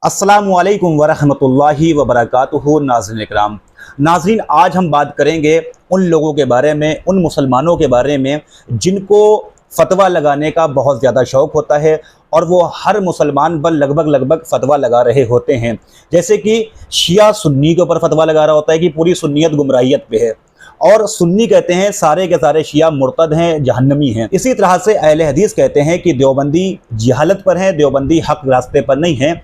अस्सलामुअलैकुम वरहमतुल्लाहि वबरकातुहू। नाज़रीन इकराम, नाज़रीन आज हम बात करेंगे उन लोगों के बारे में, उन मुसलमानों के बारे में जिनको फ़तवा लगाने का बहुत ज़्यादा शौक़ होता है और वो हर मुसलमान पर लगभग फ़तवा लगा रहे होते हैं। जैसे कि शिया सुन्नी के ऊपर फ़तवा लगा रहा होता है कि पूरी सुन्नियत गुमराहियत पे है, और सुन्नी कहते हैं सारे के सारे शिया मुर्तद हैं, जहन्नमी हैं। इसी तरह से अहले हदीस कहते हैं कि देवबंदी जहालत पर हैं, देवबंदी हक रास्ते पर नहीं हैं,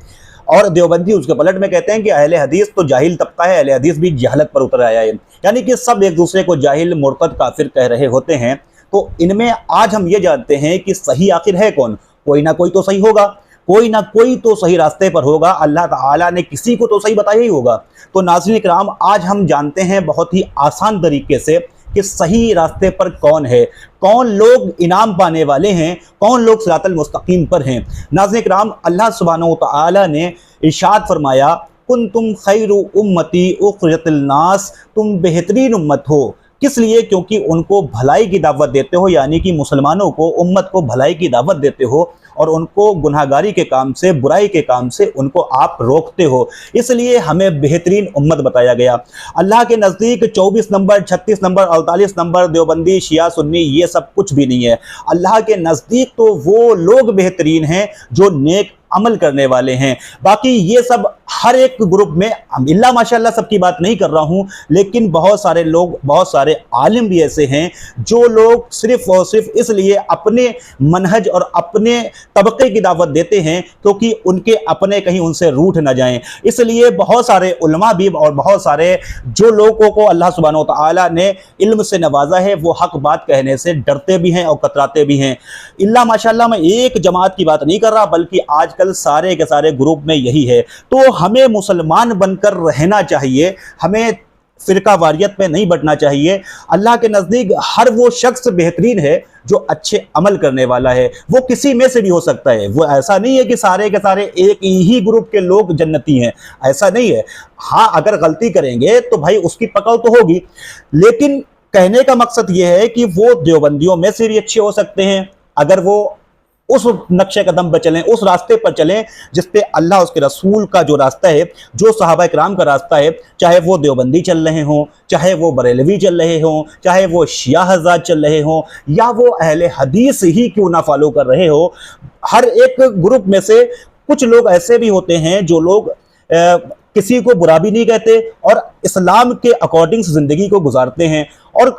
और देवबंदी उसके पलट में कहते हैं कि अहले हदीस तो जाहिल तबका है, अहले हदीस भी जहालत पर उतर आया है। यानी कि सब एक दूसरे को जाहिल, मुर्तद, काफिर कह रहे होते हैं। तो इनमें आज हम ये जानते हैं कि सही आखिर है कौन। कोई ना कोई तो सही होगा, कोई ना कोई तो सही रास्ते पर होगा। अल्लाह ताला ने किसी को तो सही बताया ही होगा। तो नाज़रीन इकराम, आज हम जानते हैं बहुत ही आसान तरीके से कि सही रास्ते पर कौन है, कौन लोग इनाम पाने वाले हैं, कौन लोग सिरातल मुस्तकीम पर हैं। नाज़रीन इकराम, अल्लाह सुब्हानहू व तआला ने इरशाद फरमाया, कुंतुम खैरु उम्मती उखरिजत लिन्नास, तुम बेहतरीन उम्मत हो। किस लिए? क्योंकि उनको भलाई की दावत देते हो, यानी कि मुसलमानों को, उम्मत को भलाई की दावत देते हो और उनको गुनाहगारी के काम से, बुराई के काम से उनको आप रोकते हो। इसलिए हमें बेहतरीन उम्मत बताया गया। अल्लाह के नज़दीक 24 नंबर, 36 नंबर, 48 नंबर, देवबंदी, शिया, सुन्नी, ये सब कुछ भी नहीं है। अल्लाह के नज़दीक तो वो लोग बेहतरीन हैं जो नेक अमल करने वाले हैं। बाकी ये सब हर एक ग्रुप में, अल्लाह माशाअल्लाह सबकी बात नहीं कर रहा हूँ, लेकिन बहुत सारे लोग, बहुत सारे आलिम भी ऐसे हैं जो लोग सिर्फ और सिर्फ इसलिए अपने मनहज और अपने तबके की दावत देते हैं क्योंकि उनके अपने कहीं उनसे रूठ ना जाएं। इसलिए बहुत सारे उलमा भी और बहुत सारे जो लोगों को अल्लाह सुब्हानहू व तआला ने इल्म से नवाजा है, वो हक बात कहने से डरते भी हैं और कतराते भी हैं। अल्लाह माशाअल्लाह, मैं एक जमात की बात नहीं कर रहा, बल्कि आज सारे के सारे ग्रुप में यही है। तो हमें मुसलमान बनकर रहना चाहिए, हमें फिरका वारियत में नहीं बटना चाहिए। अल्लाह के नज़दीक हर वो शख्स बेहतरीन है जो अच्छे अमल करने वाला है। वो किसी में से भी हो सकता है। वो ऐसा नहीं है कि सारे के सारे एक ही ग्रुप के लोग जन्नती हैं, ऐसा नहीं है। हाँ, अगर गलती करेंगे तो भाई उसकी पकड़ तो होगी, लेकिन कहने का मकसद ये है कि वो देवबंदियों में से भी अच्छे हो सकते हैं अगर वो उस नक्शे कदम पर चलें, उस रास्ते पर चलें जिस पे अल्लाह उसके रसूल का जो रास्ता है, जो सहाबा इकराम का रास्ता है, चाहे वो देवबंदी चल रहे हों, चाहे वो बरेलवी चल रहे हों, चाहे वो शिया हज़रात चल रहे हों, या वो अहले हदीस ही क्यों ना फॉलो कर रहे हो। हर एक ग्रुप में से कुछ लोग ऐसे भी होते हैं जो लोग किसी को बुरा भी नहीं कहते और इस्लाम के अकॉर्डिंग ज़िंदगी को गुजारते हैं, और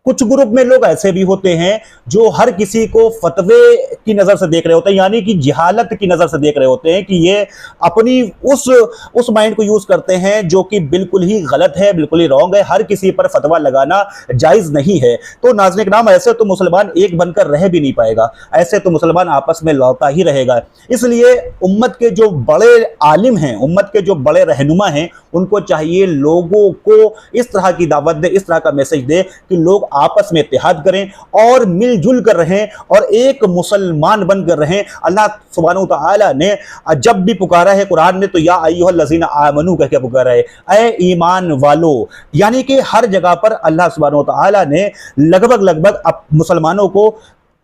कुछ ग्रुप में लोग ऐसे भी होते हैं जो हर किसी को फतवे की नज़र से देख रहे होते हैं, यानी कि जहालत की नज़र से देख रहे होते हैं कि ये अपनी उस माइंड को यूज़ करते हैं जो कि बिल्कुल ही गलत है, बिल्कुल ही रॉन्ग है। हर किसी पर फतवा लगाना जायज़ नहीं है। तो नाज़रीन इकराम, ऐसे तो मुसलमान एक बनकर रह भी नहीं पाएगा, ऐसे तो मुसलमान आपस में लौटा ही रहेगा। इसलिए उम्मत के जो बड़े आलिम हैं, उम्मत के जो बड़े रहनुमा हैं, उनको चाहिए लोगों को इस तरह की दावत दे, इस तरह का मैसेज दे कि लोग आपस में इत्तेहाद करें और मिलजुल कर रहें और एक मुसलमान बनकर रहें। अल्लाह सुब्हानहू व तआला ने जब भी पुकारा है कुरान में, तो या अय्युहल्लज़ीना आमनू कह के पुकारा है, ऐ ईमान वालों। यानी कि हर जगह पर अल्लाह सुब्हानहू व तआला ने लगभग मुसलमानों को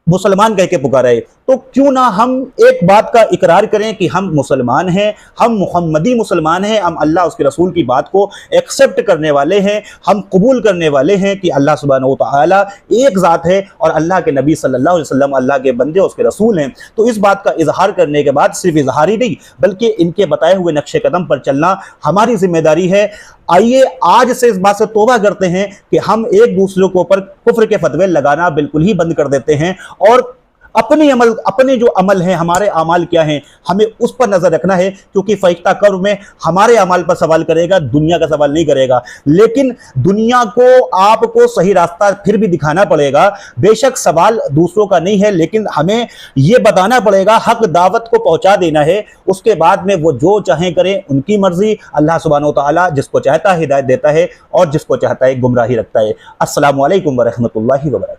मुसलमान कह के पुकारा है। तो क्यों ना हम एक बात का इकरार करें कि हम मुसलमान हैं, हम मुहम्मदी मुसलमान हैं, हम अल्लाह उसके रसूल की बात को एक्सेप्ट करने वाले हैं, हम कबूल करने वाले हैं कि अल्लाह सुब्हानहू व तआला एक ज़ात है और अल्लाह के नबी सल्लल्लाहु अलैहि वसल्लम अल्लाह के बंदे, उसके रसूल हैं। तो इस बात का इजहार करने के बाद सिर्फ इजहार ही नहीं, बल्कि इनके बताए हुए नक्शे कदम पर चलना हमारी जिम्मेदारी है। आइए आज से इस बात से तौबा करते हैं कि हम एक दूसरे के ऊपर कुफ्र के फतवे लगाना बिल्कुल ही बंद कर देते हैं और अपने जो अमल हैं, हमारे अमाल क्या हैं, हमें उस पर नजर रखना है, क्योंकि फरिश्ता कब्र में हमारे अमाल पर सवाल करेगा, दुनिया का सवाल नहीं करेगा। लेकिन दुनिया को आपको सही रास्ता फिर भी दिखाना पड़ेगा। बेशक सवाल दूसरों का नहीं है, लेकिन हमें यह बताना पड़ेगा, हक दावत को पहुंचा देना है। उसके बाद में वो जो चाहें करें, उनकी मर्जी। अल्लाह सुब्हानहू व तआला जिसको चाहता है हिदायत देता है और जिसको चाहता है गुमराही रखता है। अस्सलामु अलैकुम वरहमतुल्लाहि वबरकातुहू।